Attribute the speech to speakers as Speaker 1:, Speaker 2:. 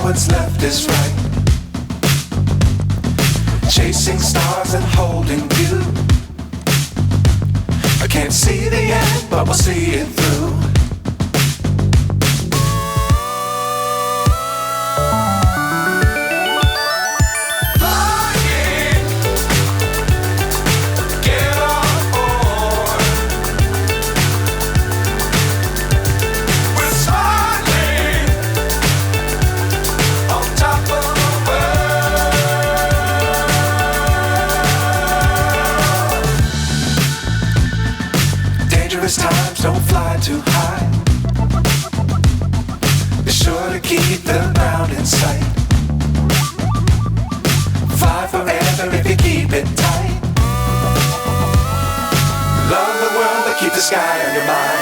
Speaker 1: what's left is right. Chasing stars and holding you. I can't see the end, but we'll see it through. Times don't fly too high. Be sure to keep the ground in sight. Fly forever if you keep it tight. Love the world but keep the sky on your mind.